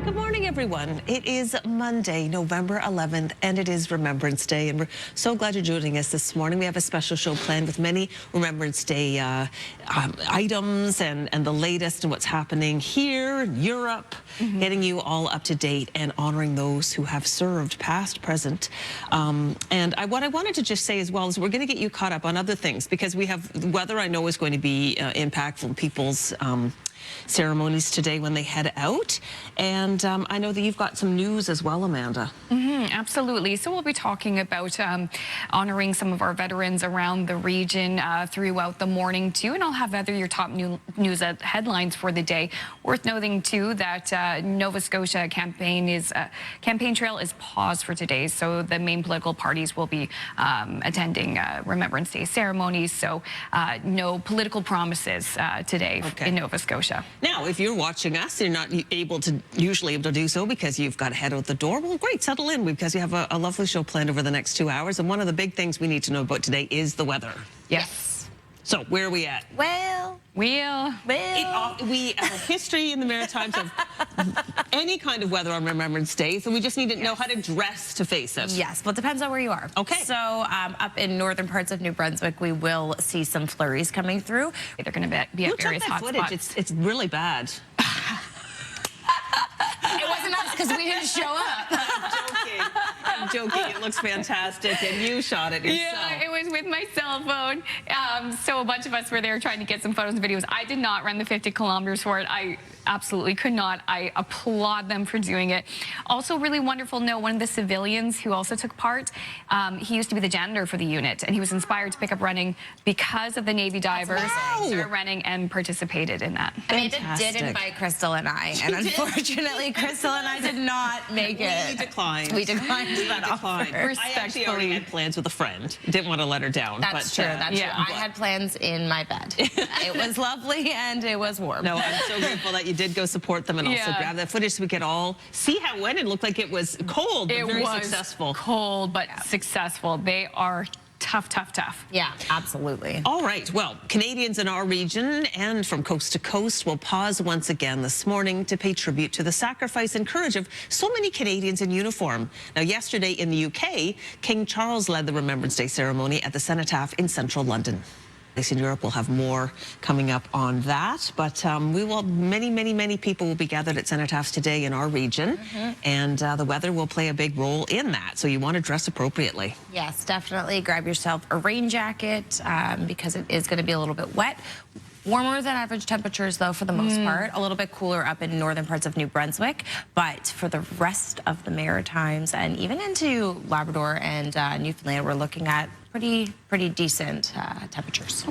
Good morning, everyone. It is Monday, November 11th, and it is Remembrance Day, and we're so glad you're joining us this morning. We have a special show planned with many Remembrance Day items and the latest and what's happening here in Europe, getting you all up to date and honoring those who have served, past, present. What I wanted to just say as well is we're going to get you caught up on other things, because we have weather I know is going to be impactful in people's ceremonies today when they head out. And I know that you've got some news as well, Amanda. Absolutely. So we'll be talking about honoring some of our veterans around the region throughout the morning too, and I'll have other your top news headlines for the day. Worth noting too that Nova Scotia campaign trail is paused for today, so the main political parties will be attending Remembrance Day ceremonies, so no political promises today in Nova Scotia. Now, if you're watching us, you're not usually able to do so because you've got to head out the door. Well, great, settle in, because you have a lovely show planned over the next 2 hours. And one of the big things we need to know about today is the weather. Yes. So where are we at? We have a history in the Maritimes of any kind of weather on Remembrance Day, so we just need to know how to dress to face it. Yes, well, it depends on where you are. Okay. So up in northern parts of New Brunswick, we will see some flurries coming through. They're going to be at various hot spots. It's really bad. It wasn't us because we didn't show up. I'm joking. It looks fantastic, and you shot it yourself. Yeah, it was with my cell phone. So a bunch of us were there trying to get some photos and videos. I did not run the 50 kilometers for it. I absolutely could not. I applaud them for doing it. Also, really wonderful note, one of the civilians who also took part, he used to be the janitor for the unit, and he was inspired to pick up running because of the Navy divers. Started running and participated in that. Amanda did invite Crystal and I, and unfortunately, Crystal and I did not make it. We declined. We declined that offer. I actually already had plans with a friend. Didn't want to let her down. That's true. That's true. I had plans in my bed. It was lovely and it was warm. No, I'm so grateful that you did go support them and also grab that footage so we could all see how it went. It looked like it was cold, but very successful. Cold, but successful. They are tough. Yeah, absolutely. All right. Well, Canadians in our region and from coast to coast will pause once again this morning to pay tribute to the sacrifice and courage of so many Canadians in uniform. Now, yesterday in the UK, King Charles led the Remembrance Day ceremony at the Cenotaph in central London. In Europe, we'll have more coming up on that, but many people will be gathered at cenotaphs today in our region, and the weather will play a big role in that, so you want to dress appropriately. Yes, definitely grab yourself a rain jacket because it is going to be a little bit wet. Warmer than average temperatures, though, for the most part. A little bit cooler up in northern parts of New Brunswick, but for the rest of the Maritimes and even into Labrador and Newfoundland, we're looking at pretty decent temperatures.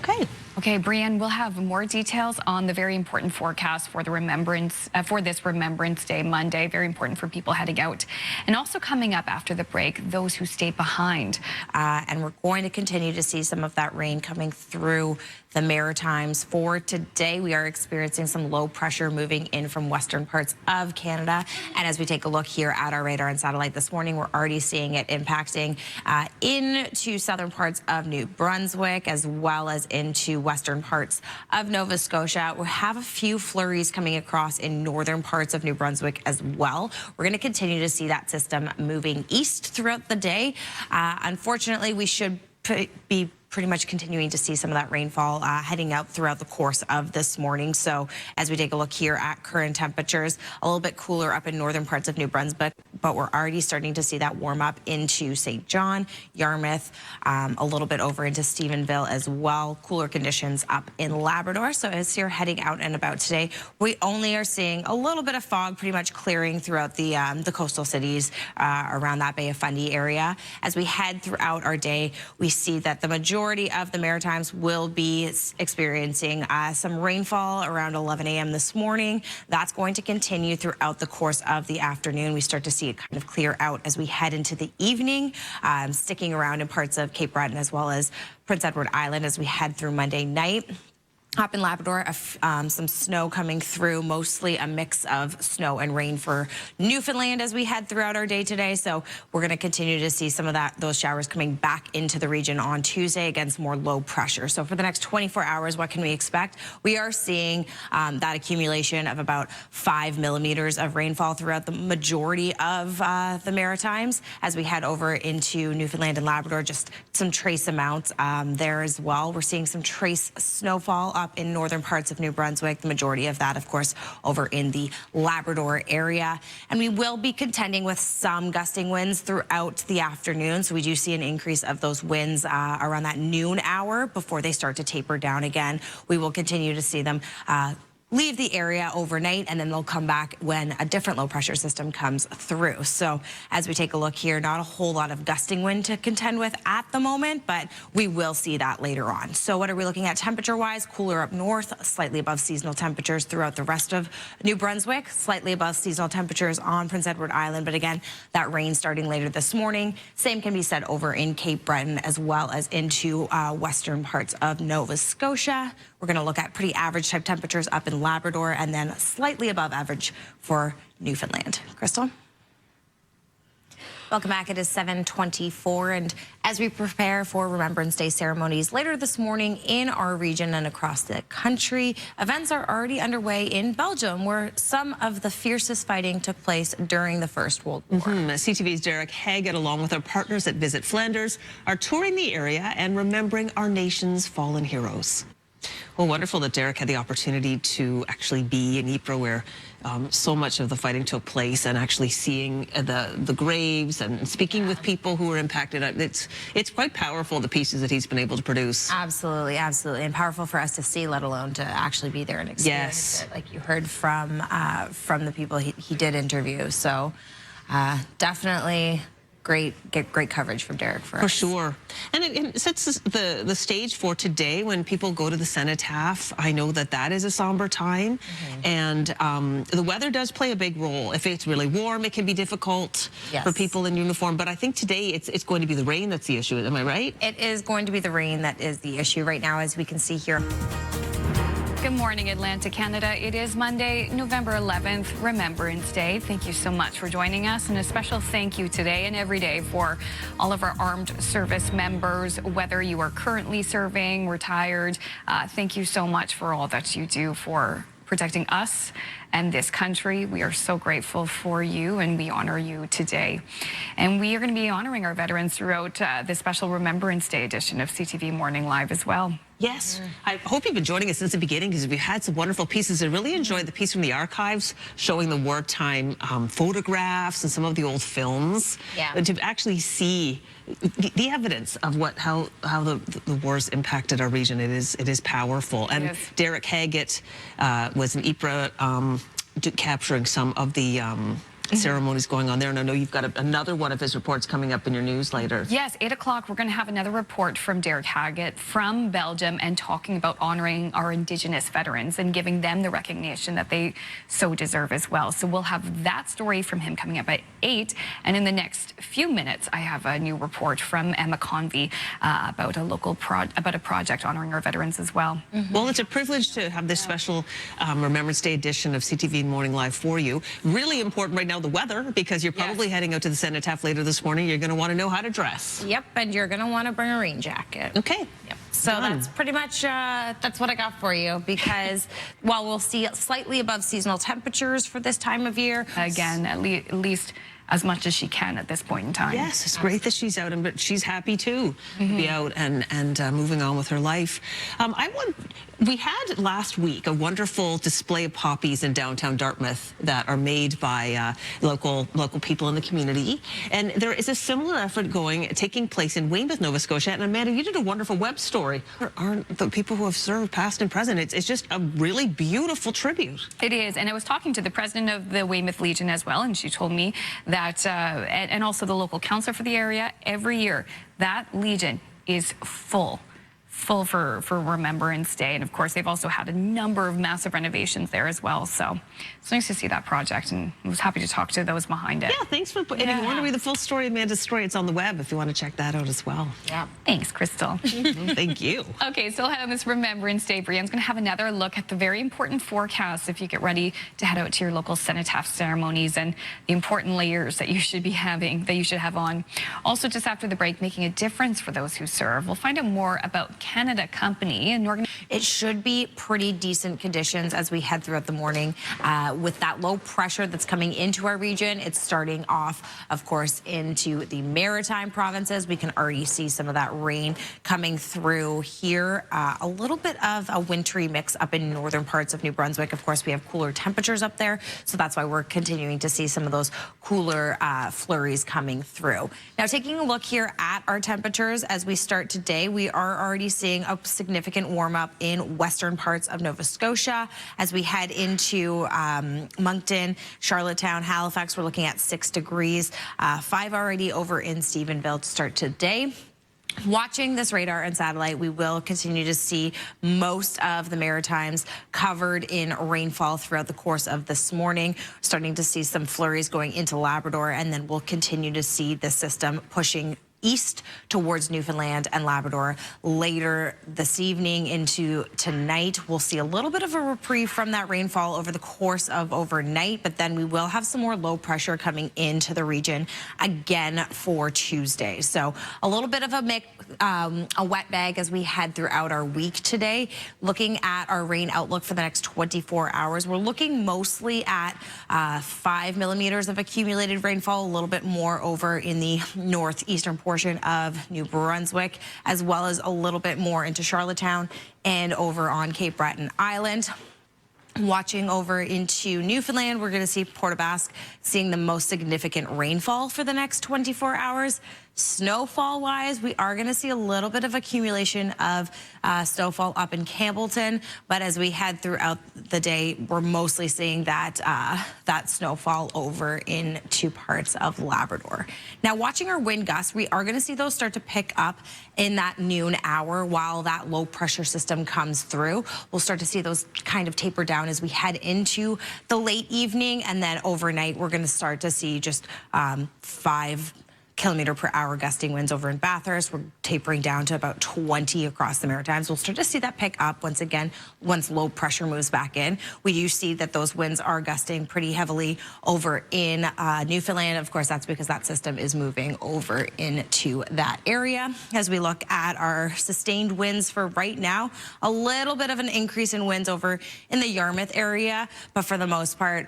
Okay, Brianne, we'll have more details on the very important forecast for the this Remembrance Day Monday. Very important for people heading out. And also coming up after the break, those who stayed behind. And we're going to continue to see some of that rain coming through the Maritimes. For today, we are experiencing some low pressure moving in from western parts of Canada. And as we take a look here at our radar and satellite this morning, we're already seeing it impacting into southern parts of New Brunswick, as well as into western parts of Nova Scotia. We have a few flurries coming across in northern parts of New Brunswick as well. We're going to continue to see that system moving east throughout the day. Unfortunately, we should be pretty much continuing to see some of that rainfall heading out throughout the course of this morning. So as we take a look here at current temperatures, a little bit cooler up in northern parts of New Brunswick, but we're already starting to see that warm up into St. John, Yarmouth, a little bit over into Stephenville as well. Cooler conditions up in Labrador. So as you're heading out and about today, we only are seeing a little bit of fog pretty much clearing throughout the coastal cities around that Bay of Fundy area. As we head throughout our day, we see that the majority of the Maritimes will be experiencing some rainfall around 11 a.m. this morning. That's going to continue throughout the course of the afternoon. We start to see it kind of clear out as we head into the evening, sticking around in parts of Cape Breton as well as Prince Edward Island as we head through Monday night. Up in Labrador, some snow coming through, mostly a mix of snow and rain for Newfoundland as we head throughout our day today. So we're going to continue to see some of those showers coming back into the region on Tuesday against more low pressure. So for the next 24 hours, what can we expect? We are seeing that accumulation of about 5 millimeters of rainfall throughout the majority of the Maritimes as we head over into Newfoundland and Labrador. Just some trace amounts there as well. We're seeing some trace snowfall up in northern parts of New Brunswick, the majority of that, of course, over in the Labrador area. And we will be contending with some gusting winds throughout the afternoon. So we do see an increase of those winds around that noon hour before they start to taper down again. We will continue to see them leave the area overnight, and then they'll come back when a different low pressure system comes through. So as we take a look here, not a whole lot of gusting wind to contend with at the moment, but we will see that later on. So what are we looking at temperature-wise? Cooler up north, slightly above seasonal temperatures throughout the rest of New Brunswick, slightly above seasonal temperatures on Prince Edward Island, but again, that rain starting later this morning. Same can be said over in Cape Breton as well as into western parts of Nova Scotia. We're going to look at pretty average type temperatures up in Labrador and then slightly above average for Newfoundland. Crystal? Welcome back. It is 7:24, and as we prepare for Remembrance Day ceremonies later this morning in our region and across the country, events are already underway in Belgium, where some of the fiercest fighting took place during the First World War. CTV's Derek Haggett, along with our partners at Visit Flanders, are touring the area and remembering our nation's fallen heroes. Well, wonderful that Derek had the opportunity to actually be in Ypres, where so much of the fighting took place, and actually seeing the graves and speaking with people who were impacted. It's quite powerful, the pieces that he's been able to produce. Absolutely, absolutely, and powerful for us to see, let alone to actually be there and experience it, like you heard from the people he did interview. So definitely. Great coverage from Derek for us. For sure. And it sets the stage for today when people go to the cenotaph. I know that is a somber time. And the weather does play a big role. If it's really warm, it can be difficult for people in uniform. But I think today it's going to be the rain that's the issue. Am I right? It is going to be the rain that is the issue right now, as we can see here. Good morning, Atlanta, Canada. It is Monday, November 11th, Remembrance Day. Thank you so much for joining us, and a special thank you today and every day for all of our armed service members, whether you are currently serving, retired. Thank you so much for all that you do for protecting us and this country. We are so grateful for you, and we honor you today. And we are going to be honoring our veterans throughout this special Remembrance Day edition of CTV Morning Live as well. Yes. I hope you've been joining us since the beginning, because we've had some wonderful pieces. I really enjoyed the piece from the archives showing the wartime photographs and some of the old films. And to actually see the evidence of how the wars impacted our region, it is powerful. And Derek Haggett was in Ypres capturing some of the ceremonies going on there, and I know you've got another one of his reports coming up in your news later. Yes, 8 o'clock, we're going to have another report from Derek Haggett from Belgium, and talking about honoring our Indigenous veterans and giving them the recognition that they so deserve as well. So we'll have that story from him coming up at 8, and in the next few minutes, I have a new report from Emma Convey about a project honoring our veterans as well. Well, it's a privilege to have this special Remembrance Day edition of CTV Morning Live for you. Really important right now, the weather, because you're probably heading out to the cenotaph later this morning. You're going to want to know how to dress. Yep, and you're going to want to bring a rain jacket. Okay. Yep. So that's pretty much, that's what I got for you, because while we'll see slightly above seasonal temperatures for this time of year. Again, at least as much as she can at this point in time. Yes, it's great that she's out, but she's happy too to be out and moving on with her life. We had last week a wonderful display of poppies in downtown Dartmouth that are made by local people in the community, and there is a similar effort taking place in Weymouth, Nova Scotia. And Amanda, you did a wonderful web story. Aren't the people who have served past and present? It's just a really beautiful tribute. It is, and I was talking to the president of the Weymouth Legion as well, and she told me that, and also the local councillor for the area, every year that Legion is full full for Remembrance Day. And of course, they've also had a number of massive renovations there as well. So it's nice to see that project, and I was happy to talk to those behind it. Yeah, thanks for putting. If you want to read the full story of Amanda's story, it's on the web if you want to check that out as well. Yeah. Thanks, Crystal. Thank you. Okay, still ahead on this Remembrance Day, Brianne's going to have another look at the very important forecast if you get ready to head out to your local cenotaph ceremonies and the important layers that you should be having, that you should have on. Also, just after the break, making a difference for those who serve. We'll find out more about Canada Company and it should be pretty decent conditions as we head throughout the morning. With that low pressure that's coming into our region, it's starting off, of course, into the maritime provinces. We can already see some of that rain coming through here. A little bit of a wintry mix up in northern parts of New Brunswick. Of course, we have cooler temperatures up there, so that's why we're continuing to see some of those cooler flurries coming through. Now, taking a look here at our temperatures as we start today, we are already seeing a significant warm up in western parts of Nova Scotia. As we head into Moncton, Charlottetown, Halifax, we're looking at 6 degrees, 5 already over in Stephenville to start today. Watching this radar and satellite, we will continue to see most of the Maritimes covered in rainfall throughout the course of this morning, starting to see some flurries going into Labrador, and then we'll continue to see the system pushing east towards Newfoundland and Labrador later this evening into tonight. We'll see a little bit of a reprieve from that rainfall over the course of overnight, but then we will have some more low pressure coming into the region again for Tuesday. So a little bit of a wet bag as we head throughout our week today. Looking at our rain outlook for the next 24 hours, we're looking mostly at 5 millimeters of accumulated rainfall, a little bit more over in the northeastern portion of New Brunswick, as well as a little bit more into Charlottetown and over on Cape Breton Island. Watching over into Newfoundland, we're going to see Port aux Basques seeing the most significant rainfall for the next 24 hours. Snowfall-wise, we are going to see a little bit of accumulation of snowfall up in Campbellton, but as we head throughout the day, we're mostly seeing that that snowfall over into parts of Labrador. Now, watching our wind gusts, we are going to see those start to pick up in that noon hour while that low pressure system comes through. We'll start to see those kind of taper down as we head into the late evening, and then overnight, we're going to start to see just 5 km/h gusting winds over in Bathurst. We're tapering down to about 20 across the Maritimes. We'll start to see that pick up once again once low pressure moves back in. We do see that those winds are gusting pretty heavily over in Newfoundland. Of course, that's because that system is moving over into that area. As we look at our sustained winds for right now, a little bit of an increase in winds over in the Yarmouth area, but for the most part,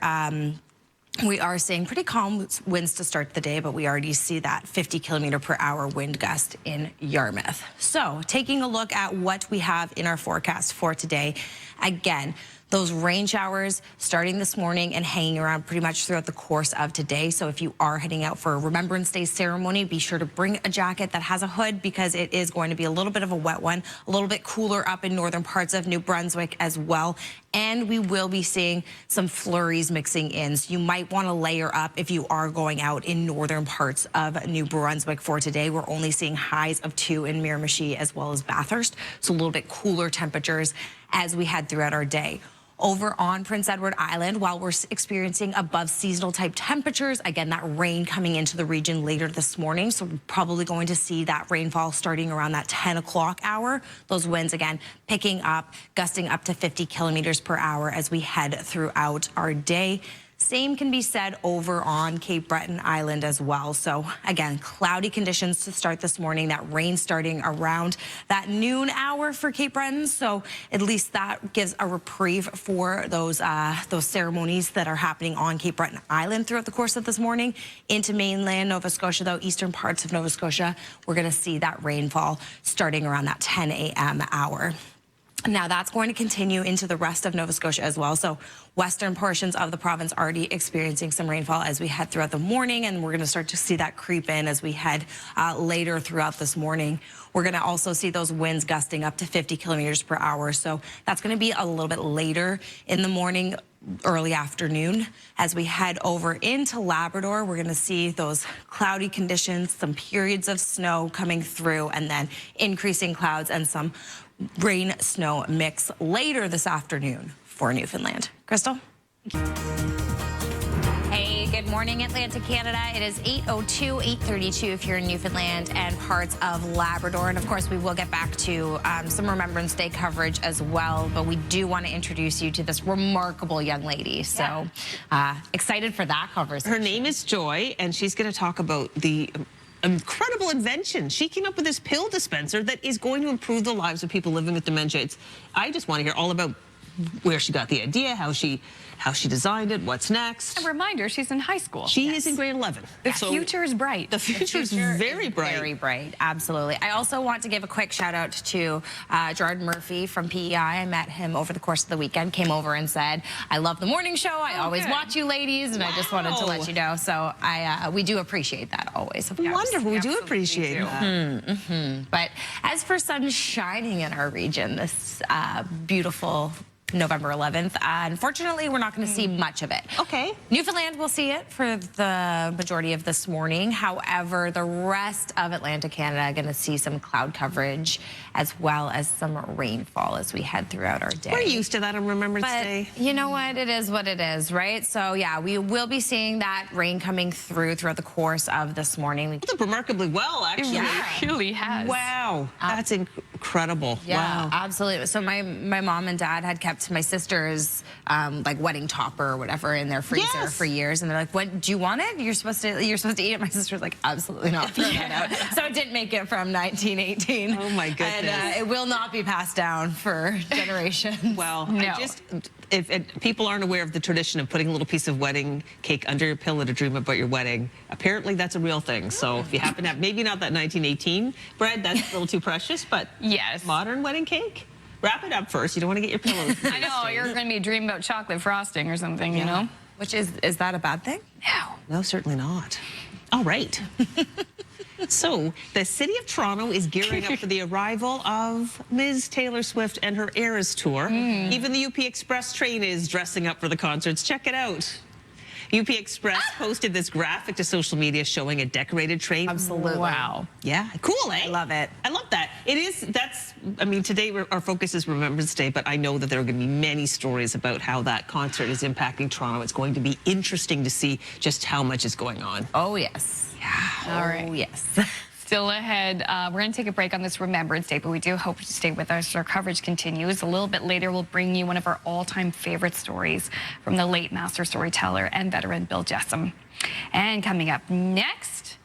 we are seeing pretty calm winds to start the day, but we already see that 50 km/h wind gust in Yarmouth. So taking a look at what we have in our forecast for today, again, those rain showers starting this morning and hanging around pretty much throughout the course of today. So if you are heading out for a Remembrance Day ceremony, be sure to bring a jacket that has a hood because it is going to be a little bit of a wet one, a little bit cooler up in northern parts of New Brunswick as well. And we will be seeing some flurries mixing in. So you might want to layer up if you are going out in northern parts of New Brunswick for today. We're only seeing highs of 2 in Miramichi as well as Bathurst. So a little bit cooler temperatures as we head throughout our day. Over on Prince Edward Island, while we're experiencing above seasonal type temperatures, again, that rain coming into the region later this morning. So we're probably going to see that rainfall starting around that 10 o'clock hour. Those winds, again, picking up, gusting up to 50 km/h as we head throughout our day. Same can be said over on Cape Breton Island as well. So again, cloudy conditions to start this morning. That rain starting around that noon hour for Cape Breton. So at least that gives a reprieve for those ceremonies that are happening on Cape Breton Island throughout the course of this morning. Into mainland Nova Scotia, though, eastern parts of Nova Scotia, we're going to see that rainfall starting around that 10 a.m. hour. Now that's going to continue into the rest of Nova Scotia as well. So western portions of the province already experiencing some rainfall as we head throughout the morning, and we're going to start to see that creep in as we head later throughout this morning. We're going to also see those winds gusting up to 50 km/h. So that's going to be a little bit later in the morning. early afternoon. As we head over into Labrador, we're going to see those cloudy conditions, some periods of snow coming through, and then increasing clouds and some rain-snow mix later this afternoon for Newfoundland. Crystal? Hey, good morning, Atlantic Canada. It is 8:02, 8:32 if you're in Newfoundland and parts of Labrador. And of course, we will get back to some Remembrance Day coverage as well. But we do want to introduce you to this remarkable young lady. So excited for that conversation. Her name is Joy, and she's going to talk about the incredible invention. She came up with this pill dispenser that is going to improve the lives of people living with dementia. I just want to hear all about where she got the idea, how she designed it, what's next. A reminder, she's in high school. She is in grade 11. The future is bright. The future is very bright. Very bright, absolutely. I also want to give a quick shout out to Gerard Murphy from PEI. I met him over the course of the weekend, came over and said, I love the morning show. I always watch you ladies, and I just wanted to let you know. So we do appreciate that always. Wonderful. We do appreciate that. But as for sun shining in our region, this beautiful November 11th. Unfortunately, we're not going to see much of it. Okay. Newfoundland will see it for the majority of this morning. However, the rest of Atlantic Canada are going to see some cloud coverage as well as some rainfall as we head throughout our day. We're used to that on Remembrance But Day. you know what? It is what it is, right? So, yeah, we will be seeing that rain coming throughout the course of this morning. It's done remarkably well, actually. It really has. Wow. That's incredible. Yeah, Wow. absolutely. So my mom and dad had kept my sister's like wedding topper or whatever in their freezer for years, and they're like, "What do you want it? You're supposed to eat it." My sister's like, "Absolutely not." Throw that out. So it didn't make it from 1918. Oh my goodness. And it will not be passed down for generations. Well, No. if people aren't aware of the tradition of putting a little piece of wedding cake under your pillow to dream about your wedding, apparently that's a real thing. So if you happen to have, maybe not that 1918 bread, that's a little too precious, but Yes. modern wedding cake, wrap it up first. You don't want to get your pillows. I know, you're going to be dreaming about chocolate frosting or something, you know? Which is that a bad thing? No. No, certainly not. All right. So, the city of Toronto is gearing up for the arrival of Ms. Taylor Swift and her Eras Tour. Even the UP Express train is dressing up for the concerts. Check it out. UP Express posted this graphic to social media showing a decorated train. Absolutely. Wow. Yeah, cool, eh? I love it. I love that. I mean, today our focus is Remembrance Day, but I know that there are going to be many stories about how that concert is impacting Toronto. It's going to be interesting to see just how much is going on. Oh, yes. Yeah. All right. Oh, yes. Still ahead, we're going to take a break on this Remembrance Day, but we do hope to stay with us. Our coverage continues. A little bit later, we'll bring you one of our all-time favorite stories from the late master storyteller and veteran Bill Jessam. And coming up next,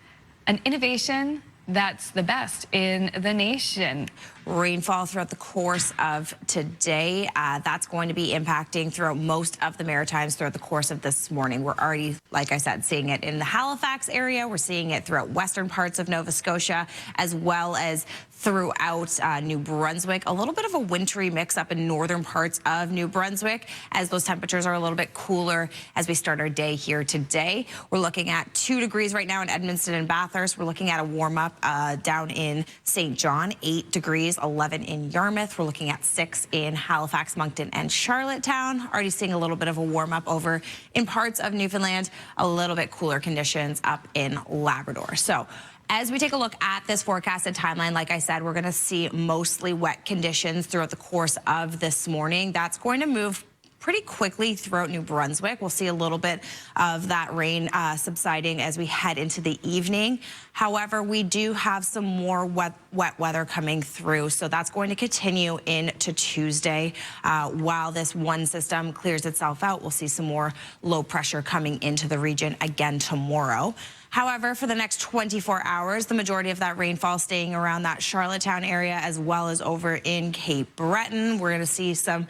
an innovation that's the best in the nation. Rainfall throughout the course of today. That's going to be impacting throughout most of the Maritimes throughout the course of this morning. We're already, like I said, seeing it in the Halifax area. We're seeing it throughout western parts of Nova Scotia, as well as throughout New Brunswick. A little bit of a wintry mix up in northern parts of New Brunswick as those temperatures are a little bit cooler as we start our day here today. We're looking at 2 degrees right now in Edmundston and Bathurst. We're looking at a warm up down in St. John, 8 degrees. 11 in Yarmouth. We're looking at 6 in Halifax, Moncton, and Charlottetown. Already seeing a little bit of a warm up over in parts of Newfoundland. A little bit cooler conditions up in Labrador. So as we take a look at this forecasted timeline, like I said, we're going to see mostly wet conditions throughout the course of this morning. That's going to move pretty quickly throughout New Brunswick. We'll see a little bit of that rain subsiding as we head into the evening. However, we do have some more wet weather coming through, so that's going to continue into Tuesday. While this one system clears itself out, we'll see some more low pressure coming into the region again tomorrow. However, for the next 24 hours, the majority of that rainfall staying around that Charlottetown area as well as over in Cape Breton. We're going to see some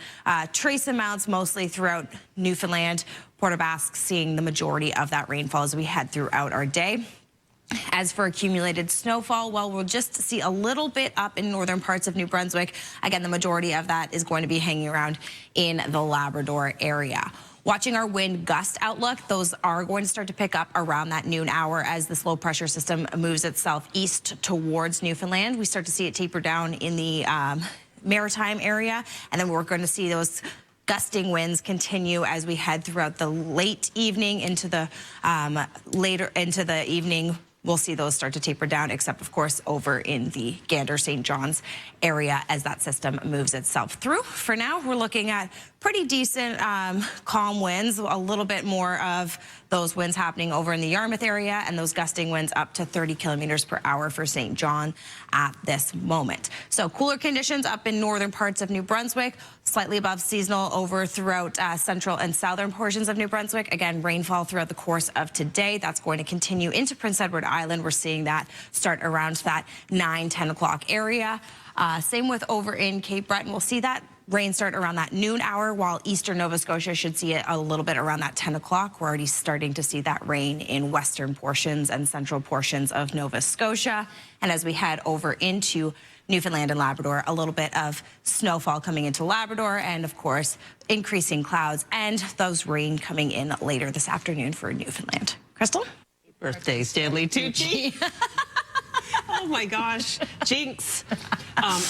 trace amounts mostly throughout Newfoundland. Port aux Basques seeing the majority of that rainfall as we head throughout our day. As for accumulated snowfall, well, we'll just see a little bit up in northern parts of New Brunswick. Again, the majority of that is going to be hanging around in the Labrador area. Watching our wind gust outlook, those are going to start to pick up around that noon hour as this low pressure system moves itself east towards Newfoundland. We start to see it taper down in the maritime area, and then we're going to see those Gusting winds continue as we head throughout the late evening into the later into the evening. We'll see those start to taper down, except, of course, over in the Gander, St. John's area as that system moves itself through. For now, we're looking at pretty decent calm winds, a little bit more of those winds happening over in the Yarmouth area, and those gusting winds up to 30 kilometers per hour for St. John at this moment. So cooler conditions up in northern parts of New Brunswick, slightly above seasonal over throughout central and southern portions of New Brunswick. Again, rainfall throughout the course of today. That's going to continue into Prince Edward Island. We're seeing that start around that 9-10 o'clock area. Same with over in Cape Breton. We'll see that rain start around that noon hour, while eastern Nova Scotia should see it a little bit around that 10 o'clock. We're already starting to see that rain in western portions and central portions of Nova Scotia. And as we head over into Newfoundland and Labrador, a little bit of snowfall coming into Labrador, and of course, increasing clouds and those rain coming in later this afternoon for Newfoundland. Crystal? Birthday, Stanley Tucci. Oh my gosh, Jinx.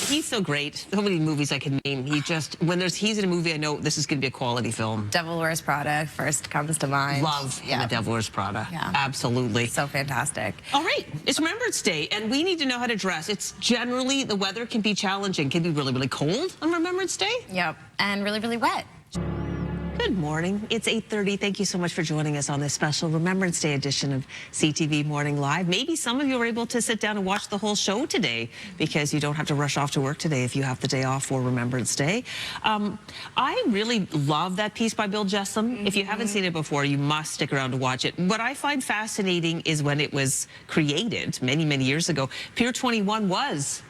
He's so great. So many movies I can name. He just, when he's in a movie, I know this is going to be a quality film. Devil Wears Prada first comes to mind. Love The Devil Wears Prada. Yeah. Absolutely. So fantastic. All right, it's Remembrance Day, and we need to know how to dress. It's generally, the weather can be challenging. Can be really, really cold on Remembrance Day. Yep, and really, really wet. Good morning. It's 8:30. Thank you so much for joining us on this special Remembrance Day edition of CTV Morning Live. Maybe some of you were able to sit down and watch the whole show today because you don't have to rush off to work today if you have the day off for Remembrance Day. I really love that piece by Bill Jessom. If you haven't seen it before, you must stick around to watch it. What I find fascinating is when it was created many, many years ago, Pier 21 was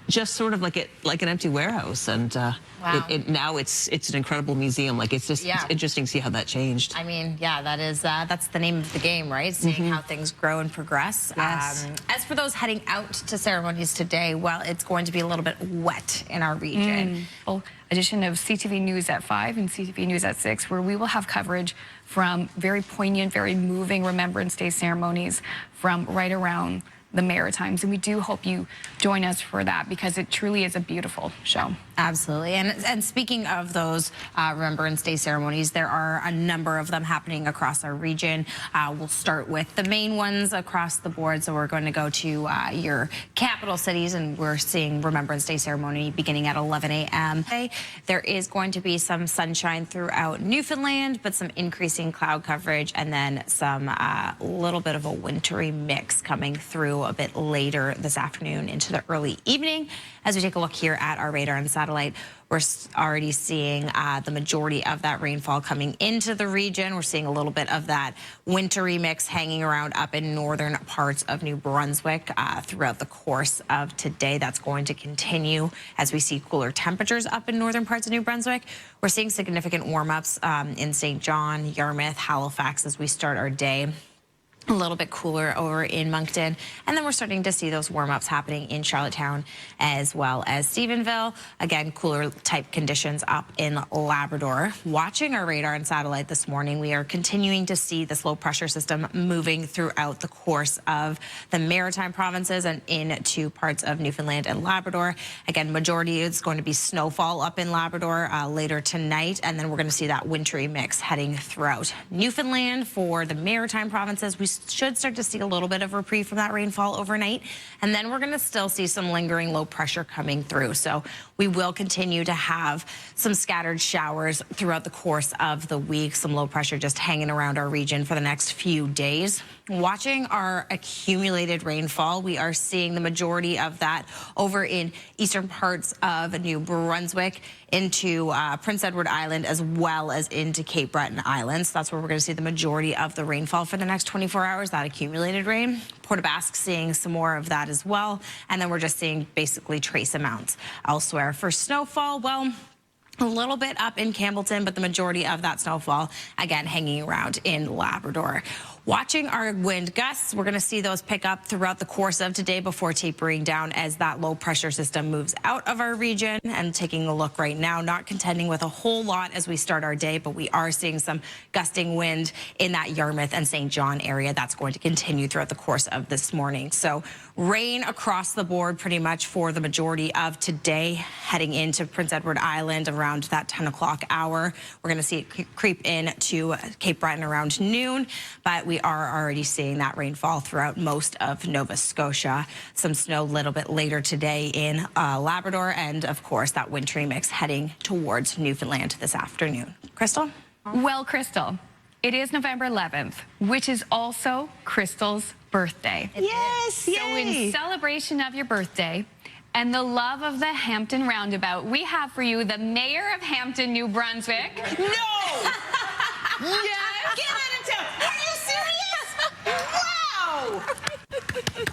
just sort of like an empty warehouse, and wow. Now it's an incredible museum. Like, it's just it's interesting to see how that changed. I mean, yeah, that is that's the name of the game, right? Seeing how things grow and progress. Yes. As for those heading out to ceremonies today, well, it's going to be a little bit wet in our region. Full edition of CTV News at 5 and CTV News at 6, where we will have coverage from very poignant, very moving Remembrance Day ceremonies from right around the Maritimes, and we do hope you join us for that because it truly is a beautiful show. Absolutely. And speaking of those Remembrance Day ceremonies, there are a number of them happening across our region. We'll start with the main ones across the board. So we're going to go to your capital cities, and we're seeing Remembrance Day ceremony beginning at 11 a.m. There is going to be some sunshine throughout Newfoundland, but some increasing cloud coverage, and then some little bit of a wintry mix coming through a bit later this afternoon into the early evening. As we take a look here at our radar and satellite, we're already seeing the majority of that rainfall coming into the region. We're seeing a little bit of that wintry mix hanging around up in northern parts of New Brunswick throughout the course of today. That's going to continue as we see cooler temperatures up in northern parts of New Brunswick. We're seeing significant warm-ups in St. John, Yarmouth, Halifax as we start our day. A little bit cooler over in Moncton, and then we're starting to see those warm-ups happening in Charlottetown as well as Stephenville. Again, cooler type conditions up in Labrador. Watching our radar and satellite this morning, we are continuing to see this low pressure system moving throughout the course of the Maritime provinces and into parts of Newfoundland and Labrador. Again, majority is going to be snowfall up in Labrador later tonight, and then we're going to see that wintry mix heading throughout Newfoundland. For the Maritime provinces, we should start to see a little bit of reprieve from that rainfall overnight, and then we're going to still see some lingering low pressure coming through. So we will continue to have some scattered showers throughout the course of the week, some low pressure just hanging around our region for the next few days. Watching our accumulated rainfall, we are seeing the majority of that over in eastern parts of New Brunswick into Prince Edward Island, as well as into Cape Breton Islands. That's where we're going to see the majority of the rainfall for the next 24 hours, that accumulated rain. Port aux Basques seeing some more of that as well. And then we're just seeing basically trace amounts elsewhere. For snowfall, well, a little bit up in Campbellton, but the majority of that snowfall, again, hanging around in Labrador. Watching our wind gusts, we're going to see those pick up throughout the course of today before tapering down as that low pressure system moves out of our region. And taking a look right now, not contending with a whole lot as we start our day, but we are seeing some gusting wind in that Yarmouth and St. John area. That's going to continue throughout the course of this morning. So rain across the board pretty much for the majority of today, heading into Prince Edward Island around that 10 o'clock hour. We're going to see it creep in to Cape Breton around noon, but we are already seeing that rainfall throughout most of Nova Scotia. Some snow a little bit later today in Labrador, and of course that wintry mix heading towards Newfoundland this afternoon. Crystal? Well, Crystal, it is November 11th, which is also Crystal's birthday. Yes, So in celebration of your birthday and the love of the Hampton Roundabout, we have for you the Mayor of Hampton, New Brunswick. No! Yes! Get out of town! Are you serious? Wow!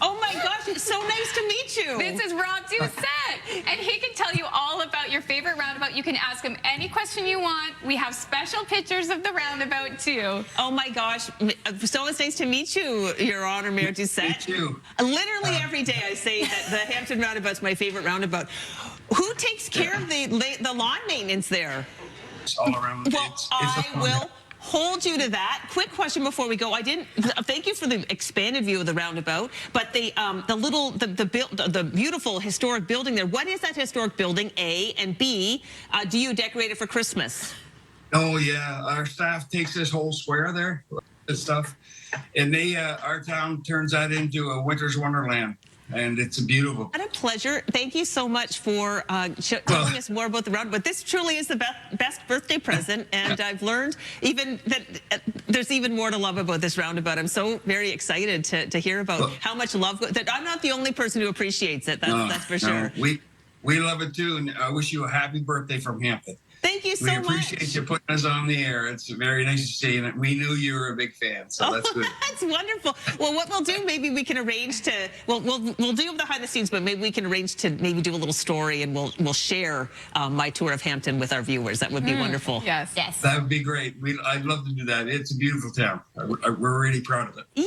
Oh my gosh, it's so nice to meet you. This is Rob Doucette, and he can tell you all about your favorite roundabout. You can ask him any question you want. We have special pictures of the roundabout, too. Oh my gosh, so it's nice to meet you, Your Honor, Mayor Doucette. Me too. Literally every day I say that the Hampton Roundabout's my favorite roundabout. Who takes care of the lawn maintenance there? It's all around. Well, It's I will hold you to that. Quick question before we go. Thank you for the expanded view of the roundabout, but the beautiful historic building there. What is that historic building? A, and B, do you decorate it for Christmas? Oh yeah, our staff takes this whole square there, this stuff, and our town turns that into a winter's wonderland. And it's beautiful. What a pleasure. Thank you so much for telling us more about the roundabout. This truly is the best birthday present, and I've learned even that there's even more to love about this roundabout. I'm so very excited to hear about how much love, that I'm not the only person who appreciates it, that's for sure. We love it too, and I wish you a happy birthday from Hampton. Thank you so much. We appreciate you putting us on the air. It's very nice to see you. We knew you were a big fan, so that's good. That's wonderful. Well, what we'll do, maybe we can arrange to, we'll do behind the scenes, but maybe we can arrange to maybe do a little story, and we'll share my tour of Hampton with our viewers. That would be wonderful. Yes. Yes. That would be great. I'd love to do that. It's a beautiful town. We're really proud of it. Yay!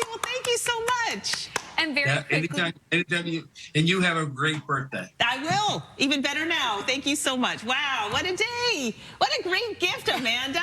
Well, thank you so much. And very quickly, anytime you have a great birthday. I will. Even better now. Thank you so much. Wow, what a day. What a great gift, Amanda.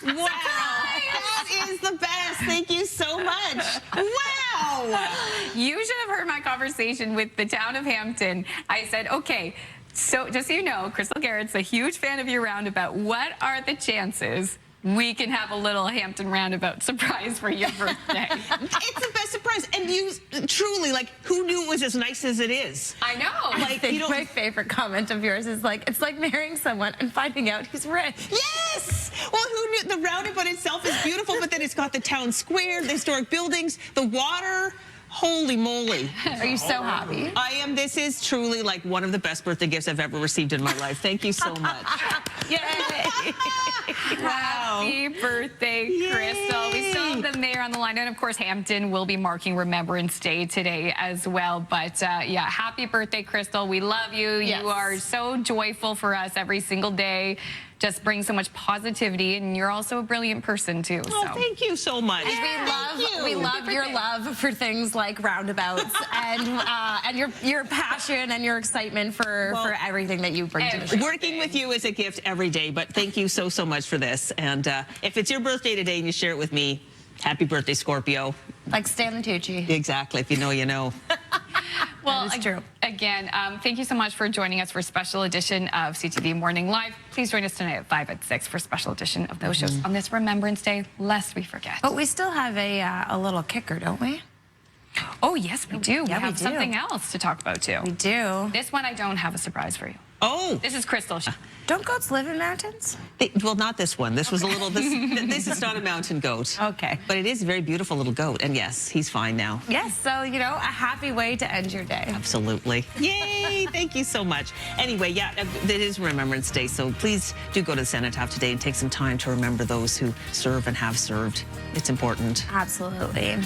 Wow. That is the best. Thank you so much. Wow. you should have heard my conversation with the town of Hampton. I said, okay, so just so you know, Crystal Garrett's a huge fan of your roundabout. What are the chances we can have a little Hampton Roundabout surprise for your birthday? It's the best surprise. And you truly, like, who knew it was as nice as it is? I know. I think my favorite comment of yours is like, it's like marrying someone and finding out he's rich. Yes! Well, who knew? The roundabout itself is beautiful, but then it's got the town square, the historic buildings, the water. Holy moly. Are you so happy? I am. This is truly like one of the best birthday gifts I've ever received in my life. Thank you so much. Yay! Wow. Happy birthday, Crystal. We still have the mayor on the line. And, of course, Hampton will be marking Remembrance Day today as well. But, yeah, happy birthday, Crystal. We love you. Yes. You are so joyful for us every single day. Just bring so much positivity, and you're also a brilliant person, too. Oh, so. thank you so much. We love your love for things like roundabouts and your passion and your excitement for everything that you bring to the show. Working with you is a gift every day, but thank you so much for this. And if it's your birthday today and you share it with me, happy birthday, Scorpio. Like Stanley Tucci. Exactly. If you know, you know. Well, that is true. Again, thank you so much for joining us for a special edition of CTV Morning Live. Please join us tonight at 5 at 6 for a special edition of those shows on this Remembrance Day, lest we forget. But we still have a little kicker, don't we? Oh, yes, we do. Yeah, we have we do. something else to talk about, too. We do. This one, I don't have a surprise for you. Oh. This is Crystal. Don't goats live in mountains? Well, not this one. This was a little, this is not a mountain goat. Okay. But it is a very beautiful little goat. And yes, he's fine now. Yes, so, you know, a happy way to end your day. Absolutely. Yay! Thank you so much. Anyway, yeah, it is Remembrance Day, so please do go to the Cenotaph today and take some time to remember those who serve and have served. It's important. Absolutely.